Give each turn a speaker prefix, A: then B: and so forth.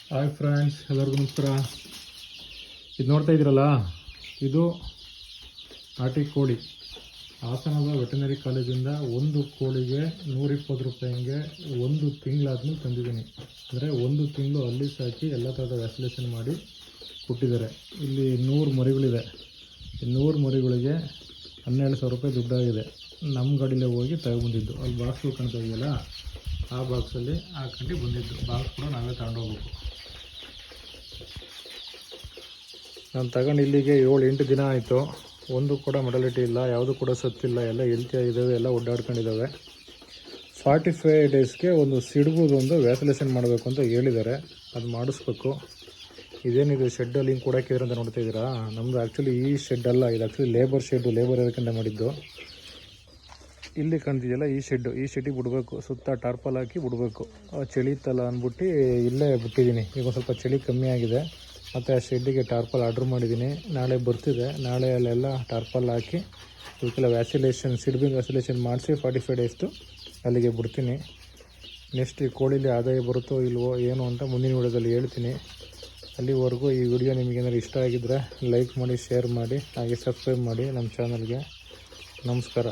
A: Hi friends, ಎಲ್ಲರಿಗೂ ನಮಸ್ಕಾರ. ಇದು ನೋಡ್ತಾ ಇದ್ದೀರಲ್ಲ, ಇದು ನಾಟಿ ಕೋಳಿ. ಹಾಸನದ ವೆಟರ್ನರಿ ಕಾಲೇಜಿಂದ ಒಂದು ಕೋಳಿಗೆ 120 ರೂಪಾಯಿಗೆ ಒಂದು ತಿಂಗಳಾದ್ಮೇಲೆ ತಂದಿದ್ದೀನಿ. ಅಂದರೆ ಒಂದು ತಿಂಗಳು ಅಲ್ಲಿ ಸಾಕಿ ಎಲ್ಲ ಥರದ ವ್ಯಾಕ್ಸಿನೇಷನ್ ಮಾಡಿ ಕೊಟ್ಟಿದ್ದಾರೆ. ಇಲ್ಲಿ 100 ಮರಿಗಳಿದೆ. ಈ 100 ಮರಿಗಳಿಗೆ 12,000 ರೂಪಾಯಿ ದುಡ್ಡಾಗಿದೆ. ನಮ್ಮ ಗಾಡಿಲೇ ಹೋಗಿ ತಗೊಂಬಂದಿದ್ದು. ಅಲ್ಲಿ ಬಾಕ್ಸ್ ಕಾಣ್ತಾ ಇದೆಯಲ್ಲ, ಆ ಬಾಕ್ಸಲ್ಲಿ ಹಾಕೊಂಡು ಬಂದಿದ್ದು. ಬಾಕ್ಸ್ ಕೂಡ ನಾವೇ ತಗೊಂಡೋಗ್ಬೇಕು. ನಾನು ತಗೊಂಡು ಇಲ್ಲಿಗೆ 7-8 ದಿನ ಆಯಿತು. ಒಂದು ಕೂಡ ಮೊಡಲಿಟಿ ಇಲ್ಲ, ಯಾವುದು ಕೂಡ ಸತ್ತಿಲ್ಲ. ಎಲ್ಲ ಹೆಲ್ತಿಯಾಗಿದ್ದಾವೆ, ಎಲ್ಲ ಓಡಾಡ್ಕೊಂಡಿದ್ದಾವೆ. 45 ಡೇಸ್ಗೆ ಒಂದು ಸಿಡ್ಬುದೊಂದು ವ್ಯಾಕ್ಸಿನೇಷನ್ ಮಾಡಬೇಕು ಅಂತ ಹೇಳಿದ್ದಾರೆ. ಅದು ಮಾಡಿಸ್ಬೇಕು. ಇದೇನಿದೆ ಶೆಡ್ಡಲ್ಲಿ ಹಿಂಗೆ ಕೊಡೋಕ್ಕಿದ್ರೆ ಅಂತ ನೋಡ್ತಾ ಇದ್ದೀರಾ, ನಮ್ಮದು ಆ್ಯಕ್ಚುಲಿ ಈ ಶೆಡ್ ಅಲ್ಲ, ಇದು ಆ್ಯಕ್ಚುಲಿ ಲೇಬರ್ ಶೆಡ್ಡು. ಲೇಬರ್ ಇರೋಕ್ಕಿಂತ ಮಾಡಿದ್ದು. ಇಲ್ಲಿ ಕಾಣ್ತಿದೆಯಲ್ಲ, ಈ ಶೆಡ್ಡಿಗೆ ಬಿಡಬೇಕು. ಸುತ್ತ ಟಾರ್ಪಲ್ ಹಾಕಿ ಬಿಡಬೇಕು. ಚಳಿ ಇತ್ತಲ್ಲ ಅಂದ್ಬಿಟ್ಟು ಇಲ್ಲೇ ಬಿಟ್ಟಿದ್ದೀನಿ. ಈಗ ಸ್ವಲ್ಪ ಚಳಿ ಕಮ್ಮಿ ಆಗಿದೆ. ಮತ್ತು ಆ ಶೆಡ್ಡಿಗೆ ಟಾರ್ಪಲ್ ಆರ್ಡ್ರ್ ಮಾಡಿದ್ದೀನಿ. ನಾಳೆ ಬರ್ತಿದೆ. ನಾಳೆ ಅಲ್ಲೆಲ್ಲ ಟಾರ್ಪಲ್ ಹಾಕಿ ಇವಕ್ಕೆಲ್ಲ ವ್ಯಾಕ್ಸಿನೇಷನ್, ಸಿಡ್ಬಿಂಗ್ ವ್ಯಾಕ್ಸಿನೇಷನ್ ಮಾಡಿಸಿ 45 ಡೇಸ್ದು ಅಲ್ಲಿಗೆ ಬಿಡ್ತೀನಿ. ನೆಕ್ಸ್ಟ್ ಈ ಕೋಳಿಲಿ ಆದಾಯ ಬರುತ್ತೋ ಇಲ್ವೋ ಏನು ಅಂತ ಮುಂದಿನ ವಿಡಿಯೋದಲ್ಲಿ ಹೇಳ್ತೀನಿ. ಅಲ್ಲಿವರೆಗೂ ಈ ವಿಡಿಯೋ ನಿಮಗೇನಾದ್ರು ಇಷ್ಟ ಆಗಿದ್ದರೆ ಲೈಕ್ ಮಾಡಿ, ಶೇರ್ ಮಾಡಿ, ಹಾಗೆ ಸಬ್ಸ್ಕ್ರೈಬ್ ಮಾಡಿ ನಮ್ಮ ಚಾನಲ್ಗೆ. ನಮಸ್ಕಾರ.